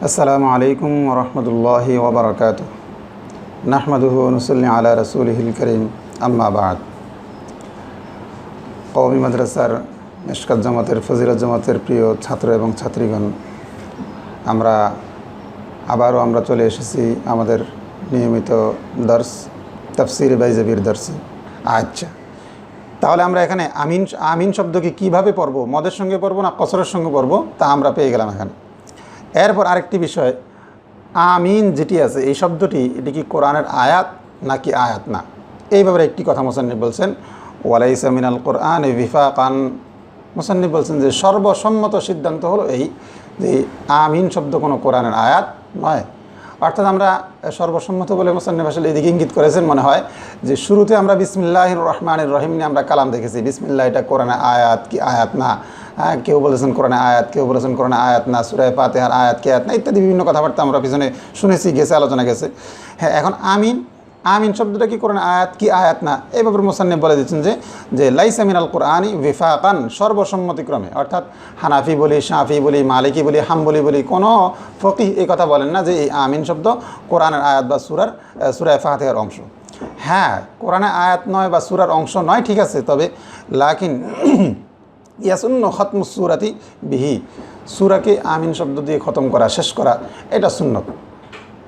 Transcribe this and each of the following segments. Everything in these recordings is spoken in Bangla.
আসসালামু আলাইকুম ওয়া রাহমাতুল্লাহি ওয়া বারাকাতুহু নাহমাদুহু ওয়া নুসাল্লি আলা রাসূলিহিল কারীম আম্মা বা'দ। কওমি মাদ্রাসার মিশকাত জামাতের ফজিলত জামাতের প্রিয় ছাত্র এবং ছাত্রীগণ, আমরা চলে এসেছি আমাদের নিয়মিত দর্স তাফসীরে বাইজাবির দর্সে। আচ্ছা, তাহলে আমরা এখানে আমিন শব্দকে কীভাবে পড়ব, মদের সঙ্গে পড়ব না কসরের সঙ্গে পড়ব, তা আমরা পেয়ে গেলাম এখানে। এরপর আরেকটি বিষয়, আমিন যেটি আছে এই শব্দটি এটি কি কোরআনের আয়াত নাকি আয়াত না, এই ব্যাপারে একটি কথা মুসান্নিফ বলছেন। ওয়ালাইসা মিনাল কোরআন বিফাকান, মুসান্নিফ বলছেন যে সর্বসম্মত সিদ্ধান্ত হলো এই যে আমিন শব্দ কোনো কোরআনের আয়াত নয়। অর্থাৎ আমরা সর্বসম্মত বলে মুসান্নিফ আসলে এদিকে ইঙ্গিত করেছেন মনে হয় যে শুরুতে আমরা বিসমিল্লাহির রহমানির রহিম নিয়ে আমরা কালাম দেখেছি। বিসমিল্লাহ এটা কোরআনের আয়াত কি আয়াত না, কেউ বলেছেন কোরআনে আয়াত, কেউ বলেছেন কোরআনে আয়াত না, সূরা ফাতিহার আয়াত কি আয়াত না, ইত্যাদি বিভিন্ন কথাবার্তা আমরা পিছনে শুনেছি, আলোচনা গেছে। হ্যাঁ, এখন আমিন শব্দটা কি কোরআনে আয়াত কি আয়াত না, এই ব্যাপারে মুসান্নিফ বলে দিচ্ছেন যে লাইসা মিনাল কোরআনি বিফাকান, সর্বসম্মতিক্রমে। অর্থাৎ হানাফি বলি, শাফি বলি, মালিকি বলি, হাম্বলি বলি, কোনো ফকিহ এই কথা বলেন না যে এই আমিন শব্দ কোরআনের আয়াত বা সূরা ফাতিহার অংশ। হ্যাঁ, কোরআনে আয়াত নয় বা সূরার অংশ নয়, ঠিক আছে, তবে লাকিন ইয়াসুন্ন খতমুস সূরাতি বিহি, সূরাকে আমিন শব্দ দিয়ে খতম করা, শেষ করা, এটা সুন্নত।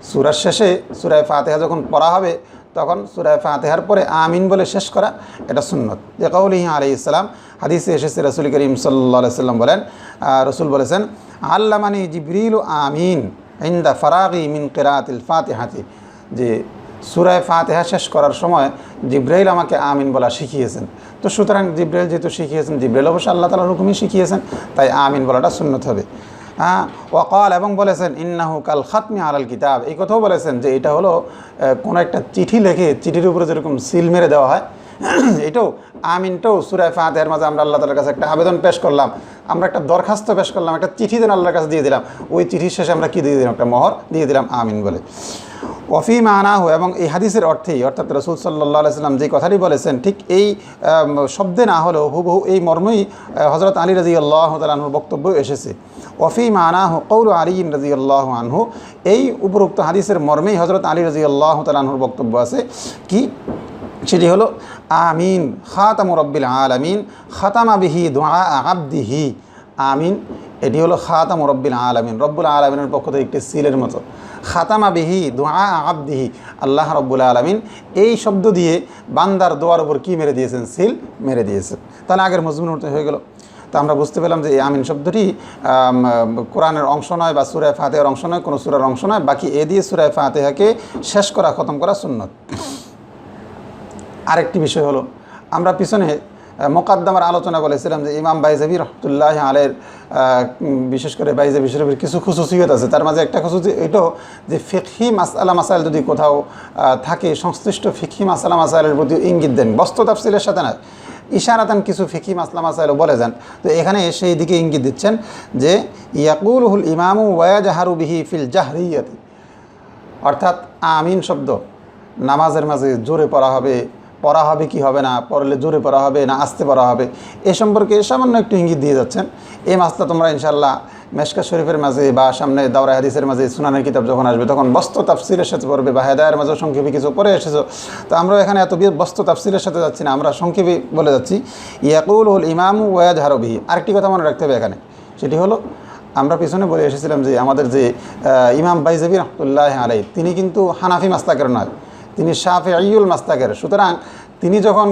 সূরার শেষে সূরা ফাতিহা যখন পড়া হবে তখন সূরা ফাতিহার পরে আমিন বলে শেষ করা, এটা সুন্নত। যে কাউলিহি আলাইহিস সালাম, হাদিসে এসেছে রাসূল করিম সাল্লাল্লাহু আলাইহি সাল্লাম বলেন, রাসূল বলেছেন আল্লামানি জিবরিলু আমিন ইনদা ফারাগি মিন কিরাআতিল ফাতিহাতি, যে সূরা ফাতিহা শেষ করার সময় জিবরাইল আমাকে আমিন বলা শিখিয়েছেন। তো সুতরাং জিবরাইল যেহেতু শিখিয়েছেন, জিবরাইল অবশ্য আল্লাহ তাআলার হুকুমই শিখিয়েছেন, তাই আমিন বলাটা সুন্নত হবে। ওয়াকাল, এবং বলেছেন ইন্নাহু কাল খাতমি আলাল কিতাব, এই কথাও বলেছেন যে এটা হলো কোনো একটা চিঠি লেখে চিঠির উপরে যেরকম সিল মেরে দেওয়া হয়, এটাও আমিনটাও সূরা ফাতিহার মাঝে আমরা আল্লাহ তাআলার কাছে একটা আবেদন পেশ করলাম, আমরা একটা দরখাস্ত পেশ করলাম, একটা চিঠি যেন আল্লাহর কাছে দিয়ে দিলাম, ওই চিঠির শেষে আমরা কী দিয়ে দিলাম, একটা মোহর দিয়ে দিলাম আমিন বলে। ওয়াফি মানাহু, এবং এই হাদিসের অর্থেই, অর্থাৎ রাসূল সাল্লাল্লাহু আলাইহি সাল্লাম যে কথাটি বলেছেন ঠিক এই শব্দে না হলেও হুবহু এই মর্মেই হযরত আলী রাদিয়াল্লাহু তাআলা আনহুর বক্তব্য এসেছে। ওয়াফি মানাহু কওলু আলী রাদিয়াল্লাহু আনহু, এই উপরোক্ত হাদিসের মর্মেই হযরত আলী রাদিয়াল্লাহু তাআলা আনহুর বক্তব্য আছে কি, সেটি হলো আমিন খাতামু রাব্বিল আলামিন খাতামা বিহি দুআ আবদিহি। আমিন এটি হলো খাতামু রাব্বিল আলামিন, রব্বুল আলামিনের পক্ষ থেকে একটি সিলের মতো। খাতামা বিহি দুআ আবদিহি, আল্লাহ রব্বুল আলামিন এই শব্দ দিয়ে বান্দার দোয়ার উপর কী মেরে দিয়েছেন, সিল মেরে দিয়েছেন। তাহলে আগের মজমুন হয়ে গেল। তো আমরা বুঝতে পেলাম যে এই আমিন শব্দটি কোরআনের অংশ নয় বা সূরা ফাতিহার অংশ নয়, কোনো সূরার অংশ নয়, বাকি এ দিয়ে সূরা ফাতিহাকে শেষ করা, খতম করা সুন্নত। আরেকটি বিষয় হলো, আমরা পিছনে মোকাদ্দমার আলোচনা বলেছিলাম যে ইমাম বাইজাবি রহমতুল্লাহ আলের বিশেষ করে বাইজাবি শরীফের কিছু খুসুসিয়ত আছে। তার মাঝে একটা খুসুসি এটাও যে ফিকহি মাসআলা মাসাইল যদি কোথাও থাকে, সংশ্লিষ্ট ফিকহি মাসআলা মাসাইলের প্রতি ইঙ্গিত দেন, বস্তু তাফসিলের সাথে নয়, ইশারাতান কিছু ফিকহি মাসআলা মাসাইলও বলে যান। তো এখানে সেই দিকে ইঙ্গিত দিচ্ছেন যে ইয়াকুলুল ইমামু ওয়া ইয়াজহারু বিহি ফিল জাহরিয়াতি, অর্থাৎ আমিন শব্দ নামাজের মাঝে জোরে পড়া হবে কি হবে না, পড়লে জোরে পড়া হবে না আস্তে পড়া হবে, এ সম্পর্কে সামান্য একটু ইঙ্গিত দিয়ে যাচ্ছেন। এই মাসলা তোমরা ইনশাআল্লাহ মেশকাত শরীফের মাঝে বা সামনে দাওরা হাদিসের মাঝে সুনানের কিতাব যখন আসবে তখন বস্তু তাফসিরের সাথে পড়বে, বা হেদায়ের মাঝে সংক্ষেপে কিছু পড়ে এসেছো। তো আমরা এখানে এত বস্তু তাফসিরের সাথে যাচ্ছি না, আমরা সংক্ষেপে বলে যাচ্ছি ইয়াকুলুল ইমামু ওয়া ইয়াজহারু বিহি। আরেকটি কথা মনে রাখতে হবে এখানে, সেটি হলো আমরা পিছনে বলে এসেছিলাম যে আমাদের যে ইমাম বাইজাবি রহমতুল্লাহ আলাইহি, তিনি কিন্তু হানাফি মাসলাকের নয়, তিনি শাফিঈউল মাসলাকের। সুতরাং তিনি যখন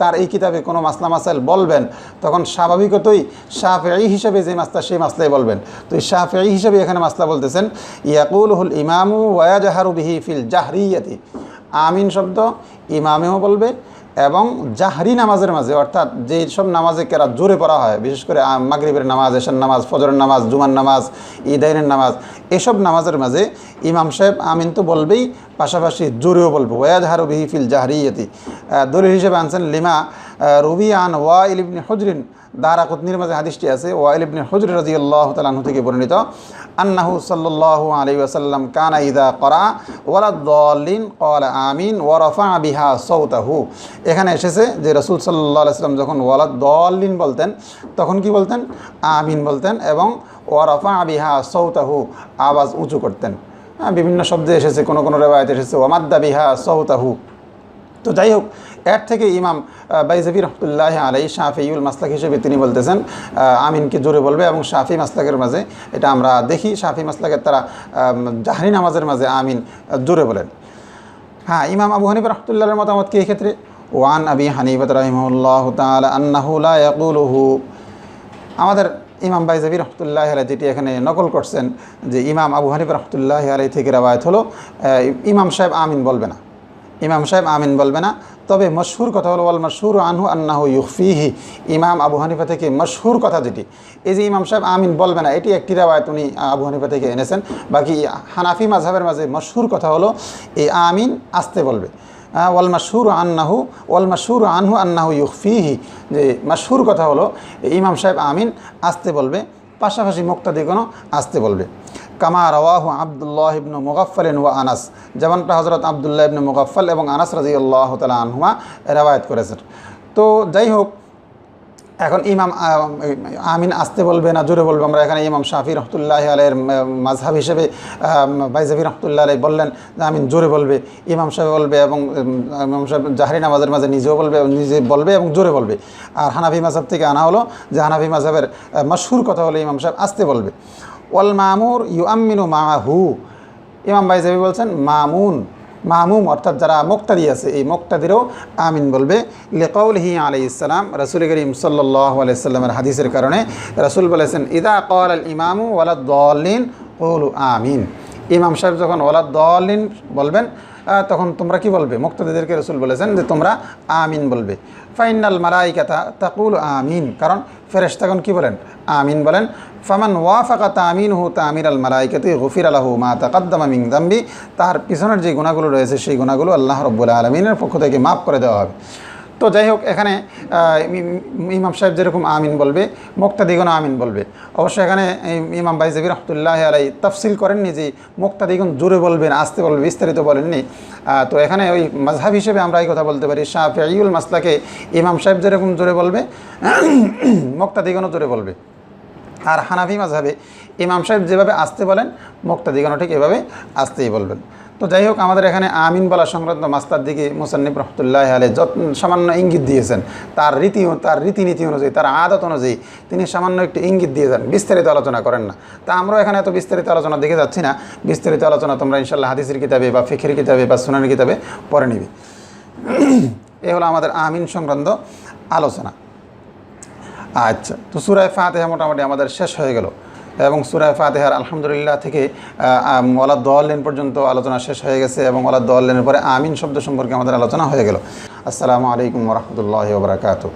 তার এই কিতাবে কোনো মাসলা মাসাইল বলবেন তখন স্বাভাবিকতই শাফিঈ হিসেবে যে মাসলা সেই মাসলাই বলবেন। তো এই শাফিঈ হিসেবে এখানে মাসলা বলতেছেন ইয়াকুলুল ইমামু ওয়া ইয়াজহারু বিহি ফিল জাহরিয়াতি, আমিন শব্দ ইমামেও বলবে এবং জাহরি নামাজের মাঝে, অর্থাৎ যেই সব নামাজে কেরাত জোরে পড়া হয়, বিশেষ করে মাগরিবের নামাজ, এশার নামাজ, ফজরের নামাজ, জুমার নামাজ, ঈদাইনের নামাজ, এসব নামাজের মাঝে ইমাম সাহেব আমিন তো বলবেই, পাশাপাশি জোরেও বলবে। ওয়া ইয়াজহারু বিহি ফিল জাহরিয়াতি, দলিল হিসেবে আনছেন লিমা রুবিয়ান ওয়াইল ইবনে হুজরিন, দারাকুতনির মাঝে হাদিসটি আছে, ওয়াইল ইবনে হুজর রাদিয়াল্লাহু তাআলা আনহু থেকে বর্ণিত, আন্নাহু সাল্লাল্লাহু আলাইহি ওয়াসাল্লাম কানা ইযা ক্বারা ওয়ালাদ-দাল্লিন ক্বালা আমিন ওয়া রাফা'a বিহা সাওতাহু। এখানে এসেছে যে রাসূল সাল্লাল্লাহু আলাইহি ওয়াসাল্লাম যখন ওয়ালাদ-দাল্লিন বলতেন তখন কি বলতেন? আমিন বলতেন এবং ওয়া রাফা'a বিহা সাওতাহু, আওয়াজ উঁচু করতেন। বিভিন্ন শব্দে এসেছে, কোনো কোনো রিওয়ায়াতে এসেছে ওয়া মাদ্দা বিহা সাওতাহু। তো যাই হোক, এর থেকে ইমাম বাইজাভি রহমতুল্লাহ আলাইহি শাফিউল মাসলাক হিসেবে তিনি বলতেছেন আমিনকে জোরে বলবে, এবং শাফি মাসলাকের মাঝে এটা আমরা দেখি, শাফি মাসলাকের তারা জাহরি নামাজের মাঝে আমিন জোরে বলেন। হ্যাঁ, ইমাম আবু হানিফা রহমতুল্লাহর মতামত কি এই ক্ষেত্রে? ওয়ান আবি হানিফা রাহিমাহুল্লাহ তাআলা আন্নাহু লা ইয়াকুলুহু। আমাদের ইমাম বাইজাভি রহমতুল্লাহ আলাইহি যেটি এখানে নকল করছেন যে ইমাম আবু হানিফা রহমতুল্লাহ আলাইহি থেকে রওয়ায়াত হলো ইমাম সাহেব আমিন বলবে না, ইমাম সাহেব আমিন বলবে না। তবে মশহুর কথা হলো ওয়াল মাশহুর আনহু আন্নাহু ইউখফিহি। ইমাম আবু হানিফা থেকে মশহুর কথা যেটি, এই যে ইমাম সাহেব আমিন বলবে না, এটি একটি রাওয়ায়াত উনি আবু হানিফা থেকে এনেছেন। বাকি হানাফি মাযহাবের মাঝে মশহুর কথা হলো এই আমিন আসতে বলবে। ওয়াল মাশহুর আনহু আন্নাহু ইউখফিহি, যে মশহুর কথা হলো ইমাম সাহেব আমিন আসতে বলবে, পাশাপাশি মুক্তাদিগণও আসতে বলবে। কামা রাওয়াহু আব্দুল্লাহ ইবনে মুগাফফাল ওয়া আনাস, যেমনটা হযরত আব্দুল্লাহ ইবনে মুগাফফাল এবং আনাস রাদিয়াল্লাহু তাআলা আনহুমা রওয়ায়াত করেছেন। তো যাই হোক, এখন ইমাম আমিন আসতে বলবে না জোরে বলবে, আমরা এখানে ইমাম শাফি রহমতুল্লাহ আলাইহির মাযহাব হিসেবে বাইজাভি রহমতুল্লাহ আলাইহি বললেন যে আমিন জোরে বলবে, ইমাম সাহেব বলবে এবং ইমাম সাহেব জাহরি নামাজের মাঝে নিজে বলবে এবং জোরে বলবে। আর হানাফি মাযহাব থেকে আনা হলো যে হানাফি মাযহাবের মশহুর কথা হলো ইমাম সাহেব আসতে বলবে। ওয়াল মামুর ইউআম্মিনু মাআহু, ইমাম বাইজাভি বলছেন মামুম অর্থাৎ যারা মুক্তাদি আছে এই মুক্তাদিরও আমিন বলবে। লিকাউলিহি আলাইহিস সালাম, রাসূল করিম সাল্লাল্লাহু আলাইহি সাল্লামের হাদিসের কারণে রাসূল বলেছেন ইযা ক্বালা আল ইমামু ওয়ালাদ-দাল্লিন কুলু আমিন। ইমাম সাহেব যখন ওয়ালাদ-দাল্লিন বলবেন তখন তোমরা কি বলবে? মুক্তাদিদেরকে রাসূল বলেছেন যে তোমরা আমিন বলবে। ফাইনাল মালাইকাতা তাকুলু আমিন, কারণ ফেরেশতাগণ কি বলেন? আমিন বলেন। ফামান ওয়াফাকা তামিনহু তামিরাল মালাইকাতি গুফিরা লাহু মা তাকাদ্দামা মিন যামবি, তার পিছনের যে গুনাহগুলো রয়েছে সেই গুনাহগুলো আল্লাহ রাব্বুল আলামিনের পক্ষ থেকে মাফ করে দেওয়া হবে। তো যাই হোক, এখানে ইমাম সাহেব যেরকম আমিন বলবে মুক্তাদিগণ আমিন বলবে। অবশ্যই এখানে ইমাম বাইজাভি রহমতুল্লাহ আলাইহি তাফসিল করেননি যে মুক্তাদিগণ জোরে বলবেন আসতে বলবে, বিস্তারিত বলেননি। তো এখানে ওই মাযহাব হিসেবে আমরা এই কথা বলতে পারি শাফিঈউল মাসলাকে ইমাম সাহেব যেরকম জোরে বলবে মুক্তাদিগণও জোরে বলবে। আর হানাফি মাযহাবে ইমাম সাহেব যেভাবে আসতে বলেন মুক্তাদিগণও ঠিক এভাবে আসতেই বলবেন। তো যাই হোক, আমাদের এখানে আমিন বলা সংক্রান্ত মাসলার দিকে মুসান্নিফ রহমতুল্লাহ আলাইহি যত সামান্য ইঙ্গিত দিয়েছেন, তার রীতিনীতি অনুযায়ী, তার আদত অনুযায়ী তিনি সামান্য একটি ইঙ্গিত দিয়েছেন, বিস্তারিত আলোচনা করেন না। তা আমরা এখানে এত বিস্তারিত আলোচনা দেখে যাচ্ছি না, বিস্তারিত আলোচনা তোমরা ইনশাআল্লাহ হাদিসের কিতাবে বা ফিকহের কিতাবে বা সুনানের কিতাবে পড়ে নিবি। এ হলো আমাদের আমিন সংক্রান্ত আলোচনা। আচ্ছা, তো সূরা ফাতিহা মোটামুটি আমাদের শেষ হয়ে গেল এবং সূরা ফাতিহার আলহামদুলিল্লাহ থেকে ওয়ালাদ-দাল্লিন পর্যন্ত আলোচনা শেষ হয়ে গেছে এবং ওয়ালাদ-দাল্লিনের পরে আমিন শব্দ সম্পর্কে আমাদের আলোচনা হয়ে গেল। আসসালামু আলাইকুম ওয়া রাহমাতুল্লাহি ওয়া বারাকাতুহু।